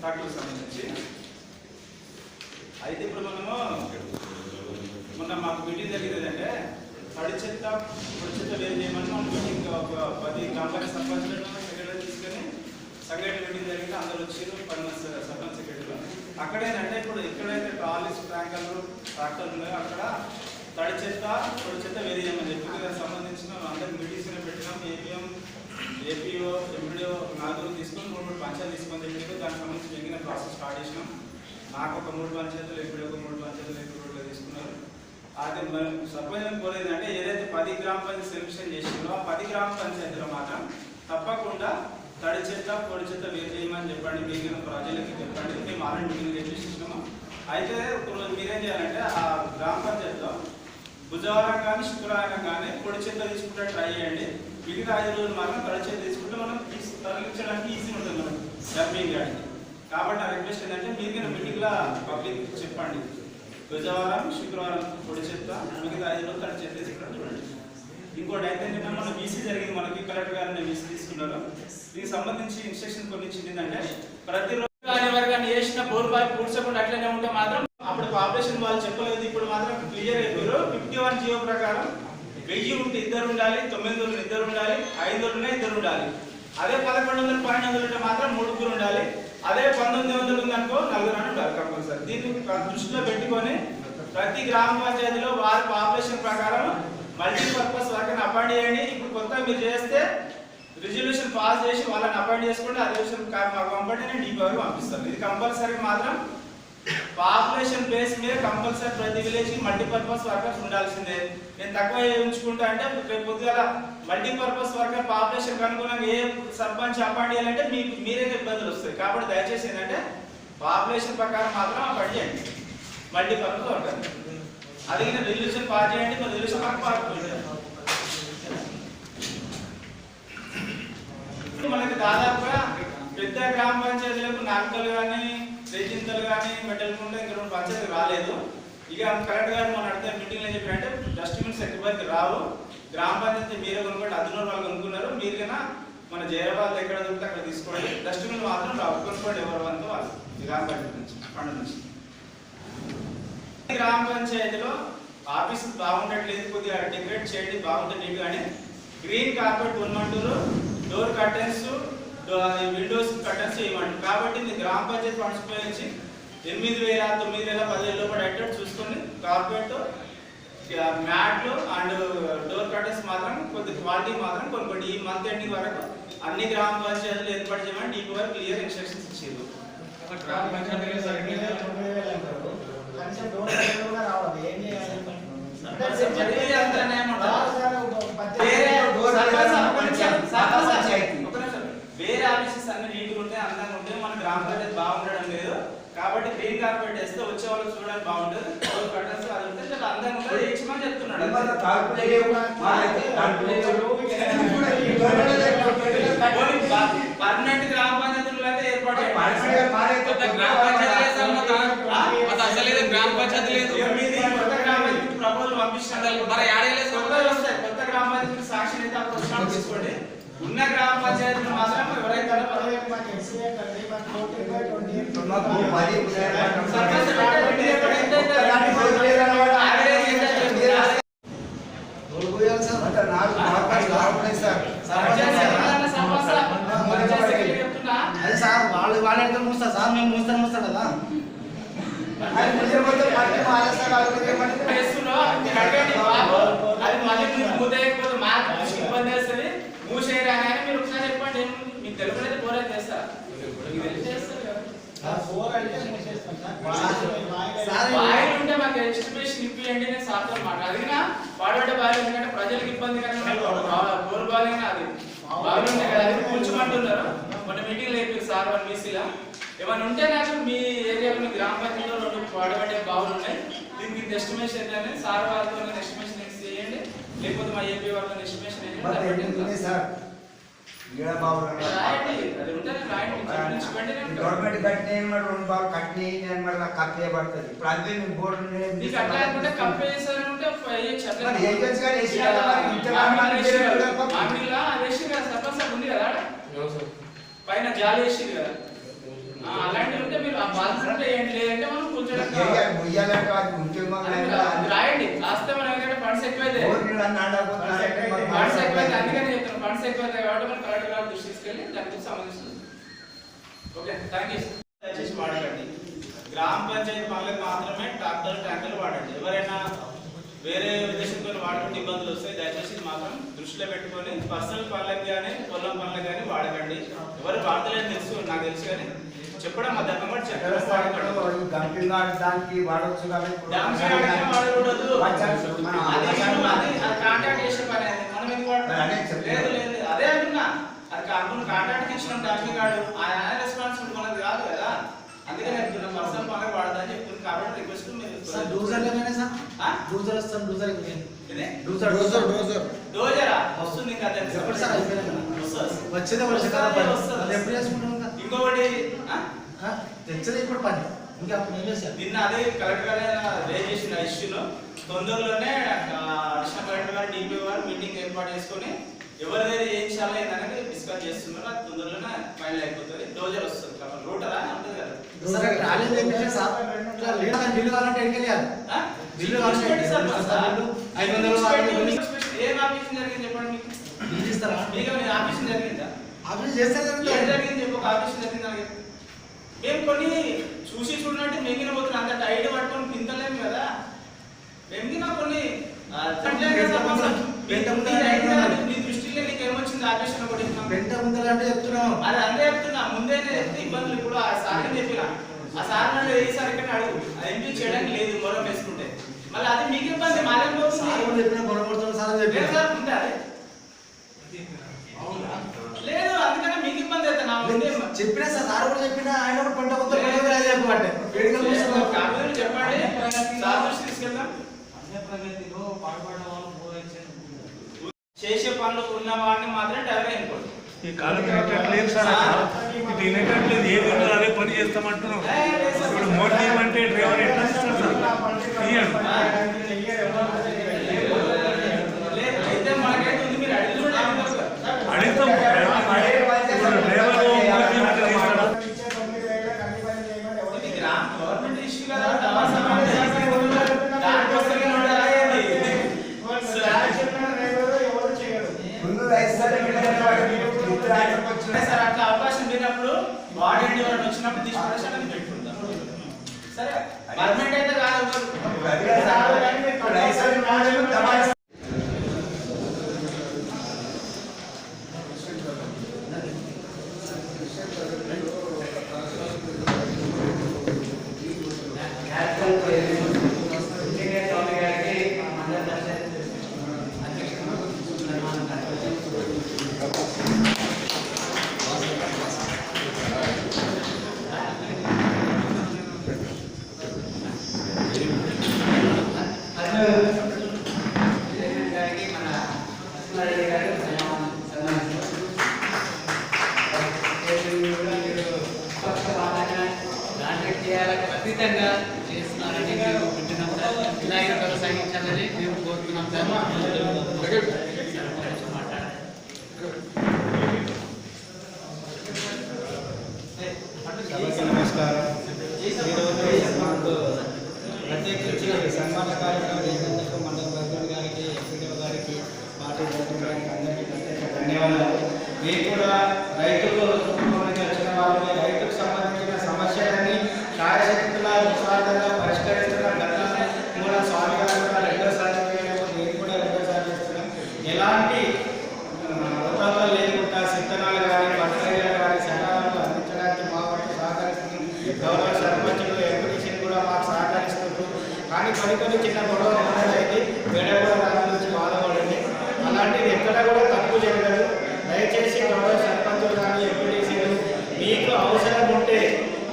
ట్రాక్టర్కి సంబంధించి. అయితే ఇప్పుడు మనము మొన్న మాకు మీటింగ్ జరిగింది. అంటే తడి చెత్త పొడి చెత్త వేరు చేయమని మనం మీటింగ్ ఒక 10 గ్రామాల సర్పంచులను సెక్రటరీ తీసుకొని సెక్రటరీ మీటింగ్ జరిగితే అందరూ వచ్చారు. 10 సర్పంచ్ సెక్రటరీలు అక్కడేంటంటే ఇప్పుడు ఎక్కడైతే ట్రాలీస్ ట్యాంకర్లు ట్రాక్టర్లు ఉన్నాయో అక్కడ తడి చెత్త పొడి చెత్త వేరు చేయమని చెప్పి దానికి సంబంధించిన అందరికి మీటింగ్స్ పెట్టినాం. ఏపీఎం ఏపీఓ ఎంపీడీఓ 4 తీసుకొని 3 పంచాయతీలు తీసుకొని చెప్పి దానికి సంబంధించి మిగిలిన ప్రాసెస్ స్టార్ట్ చేసినాం. నాకు ఒక 3 పంచాయతీలు ఎంపీడీఓ ఒక 3 పంచాయతీలు ఎంపీడీఓ తీసుకున్నారు. అది సర్పంచ్ కోరేది అంటే ఏదైతే 10 గ్రామ పంచాయతీ సెలక్షన్ చేసిందో ఆ 10 గ్రామ పంచాయతీలో మాత్రం తప్పకుండా తడి చెత్త పొడి చెత్త వేరు చేయమని చెప్పండి. మిగిలిన ప్రజలకి చెప్పండి. మేము ఆల్రెడీ మీటింగ్ చేసేసినాము. అయితే ఇప్పుడు మీరేం చేయాలంటే ఆ గ్రామ పంచాయతీలో బుధవారం కానీ శుక్రవారం కానీ పొడి చెత్త తీసుకుంటే ట్రై చేయండి. మిగతా 5 రోజులు మాత్రం తడి చెత్త తీసుకుంటే మనం తరలించడానికి ఈజీ ఉంటుంది మనం డంపింగ్ గాడికి. కాబట్టి ఆ రిక్వెస్ట్ ఏంటంటే మీరు మీటింగ్లో పబ్లిక్ చెప్పండి. బుధవారం శుక్రవారం పొడి చెత్త, మిగతా 5 రోజులు తడి చెత్త తీసుకుంటారు చూడండి. ఇంకోటి అయితే నిన్న మన వీసీ జరిగింది. మనకి కలెక్టర్ గారిని వీసీ తీసుకున్నారు. దీనికి సంబంధించి ఇన్స్ట్రక్షన్ కొన్ని ఇచ్చిందంటే ప్రతిరోజు కానీ చేసిన బోర్ పైప్ పూడ్చకుండా అట్లనే ఉంటే మాత్రం అప్పుడు పాపులేషన్ వాళ్ళు చెప్పలేదు. ఇప్పుడు మాత్రం క్లియర్ అయిపోయారు. 51 జియో ప్రకారం 1000 ఉంటే 2 ఉండాలి, 900 2 ఉండాలి, 500 ఉన్నాయి 2 ఉండాలి. అదే 1100 1200 ఉంటే మాత్రం 3 ఉండాలి. అదే 1900 ఉందనుకో 4 ఉండాలి కంపల్సరీ. దీన్ని దృష్టిలో పెట్టుకొని ప్రతి గ్రామ పంచాయతీలో వారి పాపులేషన్ ప్రకారం మల్టీపర్పస్ వర్కర్ని అపాయింట్ చేయండి. ఇప్పుడు కొత్తగా మీరు చేస్తే రిజల్యూషన్ పాస్ చేసి వాళ్ళని అపాయింట్ చేసుకోండి. ఆ రిజల్యూషన్ మాకు పంపండి, నేను డీపీఆర్ పంపిస్తాను. ఇది కంపల్సరీ మాత్రం పాపులేషన్ బేస్ మీద కంపల్సరీ ప్రతి విలేజ్ కి మల్టీపర్పస్ వర్కర్స్ ఉండాల్సిందే. నేను తక్కువ ఉంచుకుంటా అంటే రేపు పొద్దుగాల మల్టీపర్పస్ వర్కర్ పాపులేషన్ అనుగుణంగా ఏ సర్పంచ్ అపాయింట్ చేయాలంటే మీరే ఇబ్బందులు వస్తాయి. కాబట్టి దయచేసి ఏంటంటే పాపులేషన్ ప్రకారం మాత్రం అపాయింట్ చేయండి మల్టీపర్పస్ వర్కర్. అది రిజల్యూషన్ పాస్ చేయండి. మరి రిజల్యూషన్ మనకి దాదాపుగా పెద్ద గ్రామ పంచాయతీలకు నాలుకలు కానీ రేజింతలు కానీ మెట్టలు కూడా ఇంకా 2 పంచాయతీలు రాలేదు. ఇక కలెక్టర్ గారు మన అడిగితే మీటింగ్లో చెప్పారంటే డస్ట్బిన్స్ ఎక్కువకి రావు. గ్రామ పంచాయతీ మీరే కొనుక్కోండి, అందులో వాళ్ళు కొనుక్కున్నారు. మీరు కన్నా మన జైరాబాద్ ఎక్కడ దొరికితే అక్కడ తీసుకోండి. డస్ట్బిన్ మాత్రం రావు, కొనుక్కోండి ఎవరు అంతా వాళ్ళు గ్రామ పంచాయతీ నుంచి పండు నుంచి. గ్రామ పంచాయతీలో ఆఫీసు బాగుండట్లేదు, కొద్దిగా డెకరేట్ చేయండి, బాగుంటుంది కానీ గ్రీన్ కార్పెట్ కొనమంటారు, డోర్ కర్టెన్స్ విండోస్ కర్టెన్స్ చేయమంటారు. కాబట్టి మీ గ్రామ పంచాయతీ ఫండ్స్ ఉపయోగించి 8,000, 9,000, 10,000 లోపల అయ్యేటట్టు చూసుకొని కార్పెట్ మ్యాట్లు అండ్ డోర్ కర్టెన్స్ మాత్రం కొద్ది క్వాలిటీ మాత్రం కొనుక్కోండి. ఈ మంత్ ఎండింగ్ వరకు అన్ని గ్రామ పంచాయతీలు ఏర్పాటు చేయమని DP వారు క్లియర్ ఇన్స్ట్రక్షన్స్ ఇచ్చారు. గ్రామ పంచాయతీలో సరిగ్గా వేరే ఆఫీసెస్ అన్ని నీట్గా ఉంటే అందంగా ఉంటే మన గ్రామ పంచాయతీ బాగుండడం లేదు. కాబట్టి గ్రీన్ కార్పెట్ వేస్తే వచ్చే వాళ్ళు చూడడానికి బాగుంటుంది. కర్టన్స్ అది ఉంటే చాలా అందంగా ఉంటుంది, వేయించమని చెప్తున్నాడు. పర్మనెంట్ గ్రామ పంచాయతీలు అయితే ఏర్పాటు ప్రపోజల్ పంపిస్తున్నాడు. కొత్త గ్రామ పంచాయతీ సాక్షి తీసుకోండి. ఉన్న గ్రామ పంచాయతీలు మాత్రం ఎవరైతే అదే సార్ వాళ్ళు వాళ్ళ మూస్తారు సార్, మేము మూస్తాం కదా. అది మళ్ళీ మూతేయకపోతే మాకు ఇబ్బంది వేస్తుంది. మూసేయరాగానే మీరు ఒకసారి చెప్పండి, మీకు తెలుపులేదు పోలేదు చేస్తారు. బాయిలు ఉంటే మాకు ఎస్టిమేషన్ ఇప్పియండి, నేను సార్తో మాట అడిగినా వాడబడ్డ బాయిలు ఎందుకంటే ప్రజలకు ఇబ్బంది కనుక బోర్ బాగానే అది బావిలు ఉంటాయి కదా, అది కూర్చోమంటున్నారు. మన మీటింగ్లో చెప్పారు సార్ వాళ్ళు మీసీలా ఏమైనా ఉంటే నాకు మీ ఏరియాలో మీ గ్రామ పంచాయతీలో 2 వాడబడ్డే బావులు ఉన్నాయి, దీనికి ఎస్టిమేషన్ ఏంటంటే సార్ వాళ్ళతో ఎస్టిమేషన్ చేయండి, లేకపోతే మా ఏపీ వాళ్ళతో ఎస్టిమేషన్ గవర్నమెంట్ కట్టిన 2 బాగా కట్టిన కప్పే పడుతుంది. ఇప్పుడు అదే బోర్డు పైన జాలి వేసి కదా అలాంటివి ఉంటే మీరు ఆ బాధ్యత ఏంటి, లేదంటే మనం కొంచెం రాయండి. లాస్ట్ టైం మనం ఫండ్స్ ఎక్కువైతే అందుకని చెప్తాను, ఫండ్స్ ఎక్కువైతే కాబట్టి మనం కలెక్టర్ గారు దృష్టి తీసుకెళ్ళి దానికి సంబంధిస్తుంది. Okay, thank you. దయచేసి వాడకండి, గ్రామ పంచాయతీ పనులకు మాత్రమే ట్రాక్టర్లు వాడండి. ఎవరైనా వేరే ఉద్దేశంతో వాడుకుంటే ఇబ్బందులు వస్తాయి. దయచేసి మాత్రం దృష్టిలో పెట్టుకొని పర్సనల్ పనులకు కానీ పొలం పనులకు కానీ వాడకండి. ఎవరు వాడతలేని తెలుసు, నాకు తెలుసు, కానీ చెప్పడం మా దగ్గర దానికి వాడవచ్చు కాంటాక్ట్ చేసే పని మనం ఎందుకు లేదు లేదు అదే అంటున్నా. అది కాకుండా కాంటాక్ట్ ఇచ్చిన డాక్టర్ గారు ఆయన రెస్పాన్సిబిలిటీ మనది కాదు కదా, అందుకని చెప్తున్నా పర్సనల్ పనులకు వాడదని చెప్తున్నాను. కాబట్టి రిక్వెస్ట్ మీరు డోజరా వస్తుంది ఇంకా ఇంకొకటి తెచ్చది ఇప్పుడు పని ఇంకా నిన్న అదే కలెక్టర్ గారు రేజ్ చేసిన ఇష్యూలో తొందరలోనే అడిషనల్ కలెక్టర్ గారు DP గారు మీటింగ్ ఏర్పాటు చేసుకొని ఎవరిదైతే ఏం చాలా అనేది డిస్కస్ చేస్తున్నారు. అది తొందరలోనే ఫైనల్ అయిపోతుంది. డోజర్ వస్తుంది కాబట్టి రూటరా ఉంటుంది కదా. ఏం ఆఫీస్ జరిగింది చెప్పండి, మీకు ఆఫీస్ జరిగిందా? ఆఫీస్ చేస్తే ఏం జరిగింది చెప్పు, ఒక ఆఫీస్ జరిగింది. మేము కొన్ని చూసి చూడండి మెగిన పోతున్నా, అంత టైట్ పట్టుకొని పింతలేము కదా. మెగిన కొన్ని నీ దృష్టిలో నీకు ఏమొచ్చింది ఆఫీస్ అంటే చెప్తున్నావు. అది అంతే చెప్తున్నా, ముందే చెప్తే ఇబ్బందులు. ఇప్పుడు ఆ సార్ చెప్పిన ఆ సార్ నన్ను ఏ సార్ ఇక్కడ అడుగు, అది ఎంపీ చేయడానికి లేదు మొరం వేసుకుంటే మళ్ళీ అది మీకు ఇబ్బంది. మారేం లేదు, అందుకనే మీకు ఇబ్బంది అయితే నా చెప్పినా సార్ కూడా చెప్పినా ఆయన కూడా పంట చెప్పండి సార్ దృష్టి తీసుకెళ్తాం. చేసే పనులు ఉన్న వాడిని మాత్రం టైం అయిపోతుంది. ఈ కాలం లేదు సార్, ఇది వినేటట్లేదు. ఏది ఉందో అదే పని చేస్తామంటున్నాం. ఇప్పుడు మోడీ అంటే డ్రైవర్ ఎట్లా ఇస్తారు సార్? రైతు సర్టిఫికేట్ అనే వాడు ఇప్పుడు రాయడానికి వచ్చిన సార్ అట్లా అవకాశం లేనప్పుడు వాడండి వాళ్ళు వచ్చినప్పుడు తీసుకుని అనేది పెట్టుకుంటాం. సరే పర్మనెంట్ అయితే కాదు. రైతు సర్టిఫికేట్ అతీతంగా చేస్తున్నారని మేము వింటున్నాం సార్. ఇలాగే కొనసాగించాలని మేము కోరుతున్నాం సార్. నమస్కారం. ఈరోజు మాకు ప్రత్యేకించి సన్మాన కార్యక్రమం చేసినందుకు మండల ప్రెసిడెంట్ గారికి, ఎంపీడీఓ గారికి, పార్టీ ప్రెసిడెంట్ గారికి అందరికీ ప్రత్యేక ధన్యవాదాలు. మీరు కూడా రైతులు వచ్చిన వాళ్ళని రైతుకు సంబంధించిన సమస్యలన్నీ శాయశక్తుల నిస్వార్థంగా పరిష్కరిస్తున్న గతంలో కూడా స్వామి గారు కూడా రెండోసారి నేను కూడా రెండోసారి చేస్తున్నాం. ఎలాంటి ఉత్పత్తులు లేకుండా సిద్ధనాలు కానీ పట్టణాలు కానీ సకాలంలో అందించడానికి మా వంతు సహకరిస్తుంది. గౌరవ సర్పంచులు ఎంపీటీసీలు కూడా మాకు సహకరిస్తున్నారు. కానీ కొన్ని చిన్న గొడవ అయితే వేడ కూడా దాని నుంచి బాధపడండి. అలాంటిది ఎక్కడ కూడా తప్పు జరగదు. దయచేసి గౌరవ సర్పంచులు కానీ ఎంపీటీసీలు మీకు అవసరం ఉంటే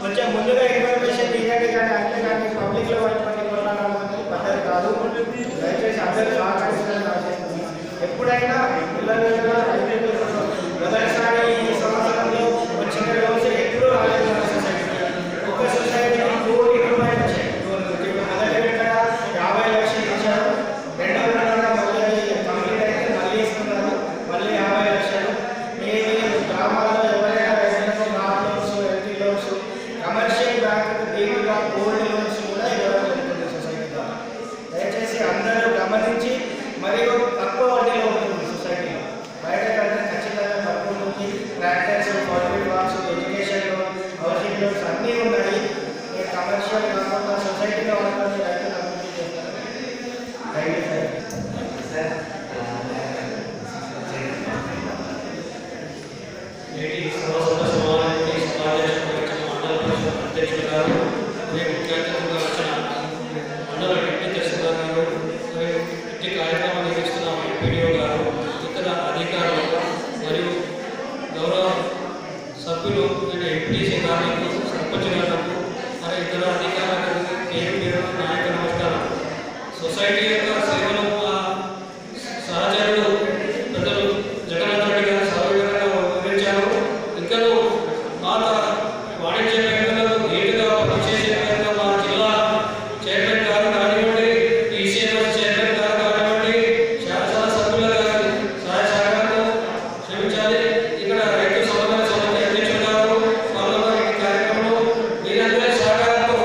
కొంచెం ముందుగా ఇన్ఫర్మేషన్ ఇవ్వండి. కానీ అంతేగాని పబ్లిక్లో పట్టుబడి కొనాలన్నది పద్ధతి కాదు. దయచేసి అందరూ సహకరిస్తారని ఆశిస్తున్నాను. ఎప్పుడైనా పిల్లలు మొదటిసారి ఈ సంవత్సరంలో వచ్చిన రోజు ఎప్పుడూ రాలేదు మన సొసైటీ. ఒక సొసైటీ 2 మొదటి విడత 50 లక్షలు ఇచ్చారు. రెండవ విడత మళ్ళీ కంప్లీట్ అయితే మళ్ళీ ఇస్తున్నారు. మళ్ళీ 50 లక్షలు. మీ గ్రామాల్లో ఎవరైనా రైతులకు non loans, LT loans, commercial bank దీటుగా గోల్డ్ లోన్స్ కూడా ఇవ్వడం జరుగుతుంది సొసైటీ ద్వారా. దయచేసి అందరూ గమనించి మరియు తక్కువ వడ్డీలో ఉంటుంది సొసైటీలో. బయట కంటే ఖచ్చితంగా తక్కువ ఉంటుంది. Tractors, poultry farms, education loan, housing loans అన్నీ ఉన్నాయి. కమర్షియల్ కాకుండా సొసైటీలో వాళ్ళని రైతులు అభివృద్ధి చేస్తారు. Thank you sir. నేటి సర్వసభ సమావేశానికి సమావేశంలో వచ్చిన మండల పరిషత్ అధ్యక్షులు గారు, మరియు ముఖ్య అతిథులుగా వచ్చిన మండల డిప్యూటీ తహసీల్దార్ గారు, మరియు ఇట్టి కార్యక్రమం నిర్వహిస్తున్న ఎంపీడీఓ గారు, ఇతర అధికారులు మరియు గౌరవ సభ్యులు, ఎంపీటీసీ గారులకు, సర్పంచ్ గారులకు, మరియు ఇతర అధికారులకు పేరు పేరు నాయక నమస్కారం. సొసైటీ యొక్క సేవలు సహచరులు పెద్దలు జగన్నాథ్ రెడ్డి గారు సవివరంగా వివరించారు. ఇంకా పాత వాణిజ్య బ్యాంకులకు నీటుగా పనిచేసే విధంగా మా జిల్లా చైర్మన్ గారు కానివ్వండి, ఈసీఎంఎస్ చైర్మన్ గారు కానివ్వండి, శాసన సభ్యుల గారి సహాయ సహకారంతో శ్రమించాలి. ఇక్కడ రైతు సమన్వయ సమితి అధ్యక్షులు గారు పాల్గొన్న ఈ కార్యక్రమంలో మీరందరి సహకారంతో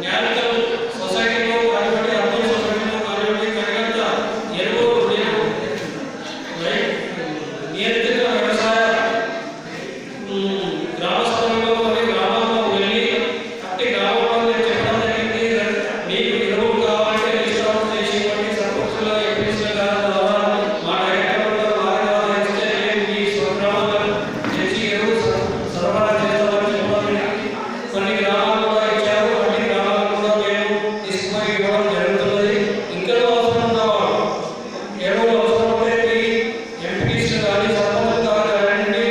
న్యాయకల్ సొసైటీలో కానివ్వండి, అర్థం సొసైటీలో కానివ్వండి, కనిగంత ఎరువు నియంత్రిత వ్యవసాయ గ్రామ స్థలంలో మరియు గ్రామంలో వెళ్ళి అట్టి గ్రామంలో చెప్పడం జరిగింది. మీకు ఎరువులు కావాలంటే రిజిస్టర్ చేసి సర్పంచుల ఎంపీసీల ద్వారా మా డైరెక్టర్లు వారి ద్వారా ఇస్తే మేము మీ స్వగ్రామాలను చేసి ఎరువు సరఫరా చేస్తామని చెప్పడం కొన్ని గ్రామాలు కూడా ఇచ్చారు. అన్ని గ్రామాలు కూడా మేము తీసుకుని ఇవ్వడం జరుగుతున్నది. ఇంకా అవసరం ఉన్నవాళ్ళు ఎరువులు అవసరం ఉంటే ఎంపీసీలు కానీ సర్పంచులు కానీ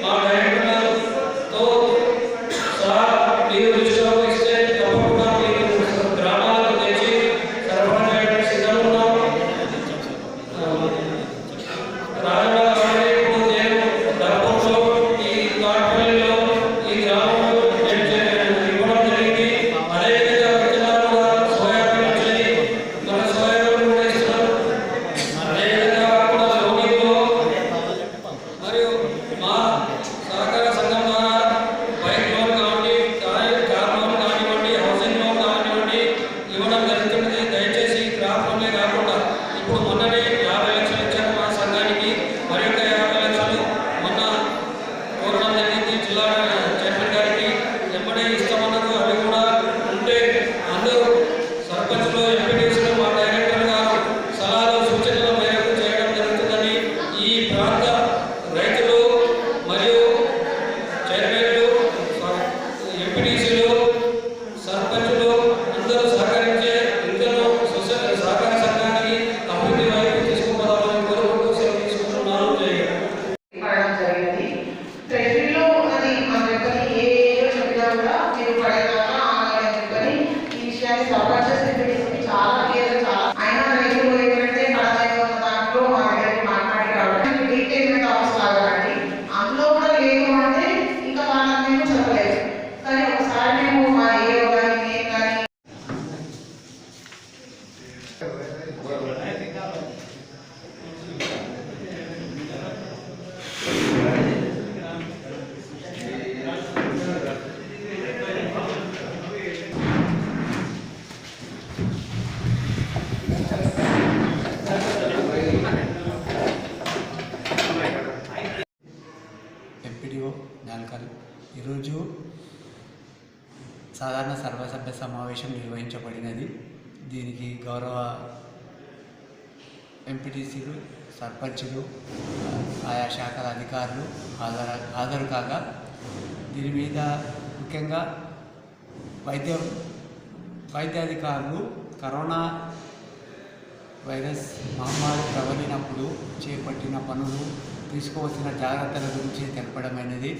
మా డైరెక్టర్లతో సహా మీరు దృష్టిలోకి ఇస్తే తప్పకుండా మీరు గ్రామాలకు తెచ్చి సరఫరా చేయడానికి సిద్ధంగా ఉన్నాం. రాజన్న గారి ఇప్పుడు నేను ధర్మంలో ఈ కాట్పల్లిలో ఈ గ్రామంలో ఇవ్వడం జరిగింది. అదేవిధంగా విత్తనాలు కూడా సోయాబీన్ వచ్చాయి. మన సోయాబీన్ కూడా ఇస్తున్నారు. అదేవిధంగా కూడా లోనిలో మరియు మా సహకార సంఘం ద్వారా బైక్ లోన్ కానివ్వండి, కార్ లోన్ కానివ్వండి, హౌసింగ్ లోన్ కానివ్వండి ఇవ్వడం జరుగుతున్నది. దయచేసి క్రాప్ లోనే కాకుండా ఇప్పుడు మొన్ననే 50 లక్షలు ఇచ్చారు మా సంఘానికి. మరి ఈరోజు సాధారణ సర్వసభ్య సమావేశం నిర్వహించబడినది. దీనికి గౌరవ ఎంపీటీసీలు, సర్పంచులు, ఆయా శాఖల అధికారులు హాజరు కాగా దీని మీద ముఖ్యంగా వైద్యాధికారులు కరోనా వైరస్ మహమ్మారి ప్రబలినప్పుడు చేపట్టిన పనులు, తీసుకోవాల్సిన జాగ్రత్తల గురించి తెలపడమైనది.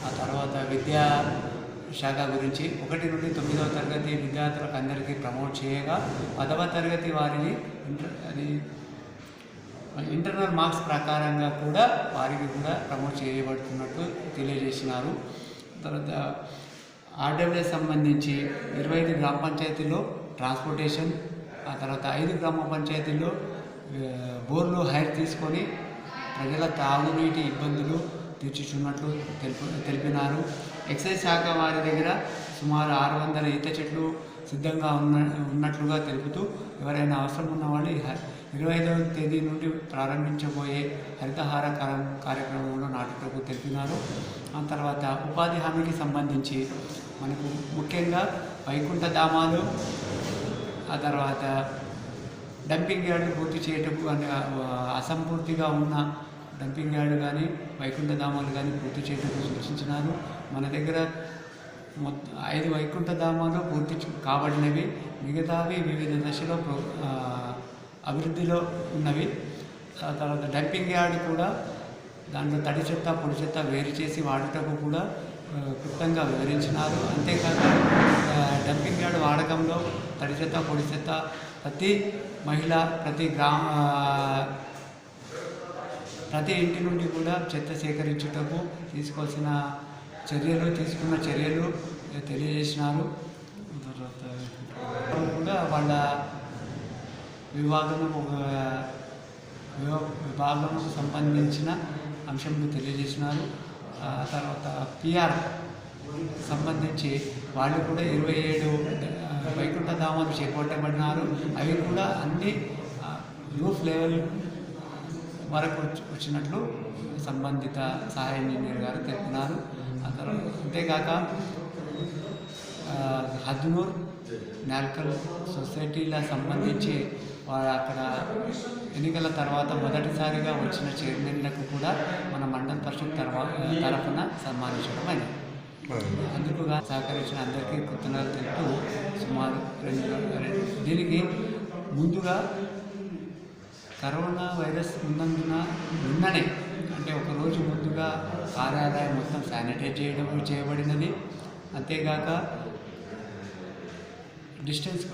ఆ తర్వాత విద్యా శాఖ గురించి 1 నుండి 9వ తరగతి విద్యార్థులకు అందరికీ ప్రమోట్ చేయగా 10వ తరగతి వారిని ఇంటర్నల్ మార్క్స్ ప్రకారంగా కూడా వారికి కూడా ప్రమోట్ చేయబడుతున్నట్టు తెలియజేసినారు. తర్వాత ఆర్డబ్ల్యూఎస్ సంబంధించి 25 గ్రామ పంచాయతీల్లో ట్రాన్స్పోర్టేషన్, ఆ తర్వాత 5 గ్రామ పంచాయతీల్లో బోర్లు హైర్ తీసుకొని ప్రజల తాగునీటి ఇబ్బందులు తీర్చుచున్నట్లు తెలిపినారు. ఎక్సైజ్ శాఖ వారి దగ్గర సుమారు 600 ఈత చెట్లు సిద్ధంగా ఉన్నట్లుగా తెలుపుతూ ఎవరైనా అవసరం ఉన్న వాళ్ళు 25వ తేదీ నుండి ప్రారంభించబోయే హరితహార కార్యక్రమంలో నాటుటకు తెలిపినారు. ఆ తర్వాత ఉపాధి హామీకి సంబంధించి మనకు ముఖ్యంగా వైకుంఠ ధామాలు, ఆ తర్వాత డంపింగ్ యార్డు పూర్తి చేయటకు అసంపూర్తిగా ఉన్న డంపింగ్ యార్డు కానీ వైకుంఠ ధామాలు కానీ పూర్తి చేయటకు సూచించినారు. మన దగ్గర 5 వైకుంఠ ధామాలు పూర్తి కాబడినవి, మిగతావి వివిధ దశలో అభివృద్ధిలో ఉన్నవి. ఆ తర్వాత డంపింగ్ యార్డు కూడా దాంట్లో తడి చెత్త, పొడి చెత్త వేరు చేసి వాడుటకు కూడా క్లుప్తంగా వివరించినారు. అంతేకాక డంపింగ్ యార్డు వాడకంలో తడి చెత్త, పొడి చెత్త ప్రతి మహిళ, ప్రతి ఇంటి నుండి కూడా చెత్త సేకరించుటకు తీసుకున్న చర్యలు తెలియజేసినారు. తర్వాత కూడా వాళ్ళ విభాగంకు సంబంధించిన అంశంలో తెలియజేసినారు. తర్వాత పిఆర్ సంబంధించి వాళ్ళు కూడా 27 వైకుంఠ ధామాలు చేపట్టబడినారు. అవి కూడా అన్ని రూఫ్ లెవెల్ వరకు వచ్చినట్లు సంబంధిత సహాయ ఇంజనీర్ గారు తెలిపినారు. ఆ తర్వాత అంతేకాక హద్నూర్ నాల్కల్ సొసైటీల సంబంధించి అక్కడ ఎన్నికల తర్వాత మొదటిసారిగా వచ్చిన చైర్మన్లకు కూడా మన మండల పరిషత్ తరఫున సన్మానించడం అయింది. అందుకు సహకరించిన అందరికీ కృతజ్ఞతలు తెలుపుతూ సుమారు దీనికి ముందుగా కరోనా వైరస్ ఉన్నందున నిన్ననే అంటే ఒకరోజు ముందుగా కార్యాలయం మొత్తం శానిటైజ్ చేయబడినది. అంతేగాక డిస్టెన్స్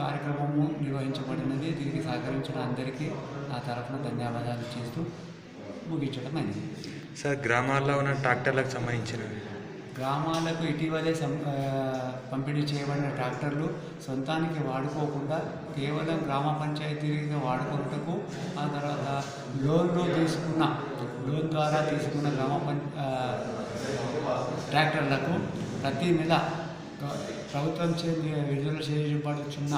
కార్యక్రమము నిర్వహించబడినది. దీనికి సహకరించిన అందరికీ నా తరఫున ధన్యవాదాలు చేస్తూ ముగించడం అయింది. సార్, గ్రామాల్లో ఉన్న ట్రాక్టర్లకు సంబంధించినవి గ్రామాలకు ఇటీవలే పంపిణీ చేయబడిన ట్రాక్టర్లు సొంతానికి వాడుకోకుండా కేవలం గ్రామ పంచాయతీగా వాడుకోవటకు, ఆ తర్వాత లోన్ ద్వారా తీసుకున్న ట్రాక్టర్లకు ప్రతి నెల ప్రభుత్వం విడుదల చేయబడుతున్న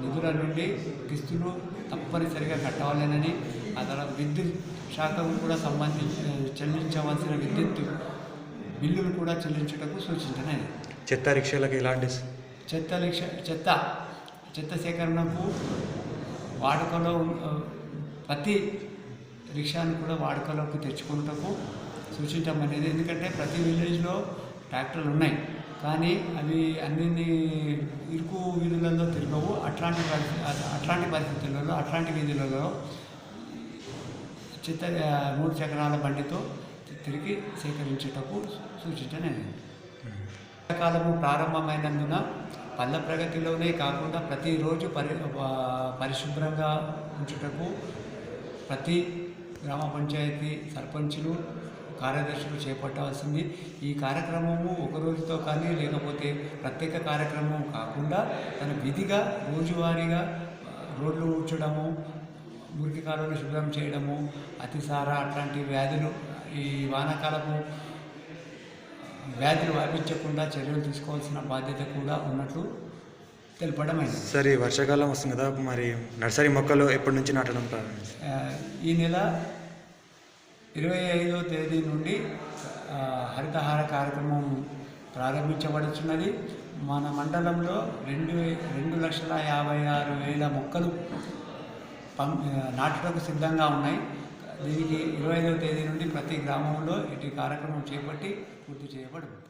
నిధుల నుండి కిస్తులు తప్పనిసరిగా కట్టవాలనని, ఆ తర్వాత విద్యుత్ శాఖకు కూడా చెల్లించవలసిన విద్యుత్ బిల్లులు కూడా చెల్లించుటకు సూచించినది. చెత్త రిక్షాలకు ఇలాంటి చెత్త సేకరణకు వాడుకలో ప్రతి రిక్షాను కూడా వాడుకలోకి తెచ్చుకున్నటకు సూచించమనేది. ఎందుకంటే ప్రతి విలేజ్లో ట్రాక్టర్లు ఉన్నాయి, కానీ అవి అన్ని ఇరుకు వీధులలో తిరగవు. అట్లాంటి పరిస్థితులలో, అట్లాంటి వీధులలో చెత్త 3 చక్రాల బండితో తిరిగి సేకరించుటకు సూచించలేదు. కాలము ప్రారంభమైనందున పల్లె ప్రగతిలోనే కాకుండా ప్రతిరోజు పరిశుభ్రంగా ఉంచుటకు ప్రతి గ్రామ పంచాయతీ సర్పంచులు, కార్యదర్శులు చేపట్టవలసింది. ఈ కార్యక్రమము ఒక రోజుతో కానీ లేకపోతే ప్రత్యేక కార్యక్రమం కాకుండా తన విధిగా రోజువారీగా రోడ్లు ఊడ్చడము, మురికి కాలువలు శుభ్రం చేయడము, అతిసార అట్లాంటి వ్యాధులు, ఈ వానాకాలపు వ్యాధులు వ్యాపించకుండా చర్యలు తీసుకోవాల్సిన బాధ్యత కూడా ఉన్నట్లు తెలపడమైంది. సరే, వర్షాకాలం వస్తుంది కదా, మరి నర్సరీ మొక్కలు ఎప్పటి నుంచి నాటడం ప్రారంభించారు? ఈ నెల 25వ తేదీ నుండి హరితహార కార్యక్రమం ప్రారంభించబడుతున్నది. మన మండలంలో 2,56,000 మొక్కలు నాటుటకు సిద్ధంగా ఉన్నాయి. దీనికి 25వ తేదీ నుండి ప్రతి గ్రామంలో ఇటు కార్యక్రమం చేపట్టి పూర్తి చేయబడుతుంది.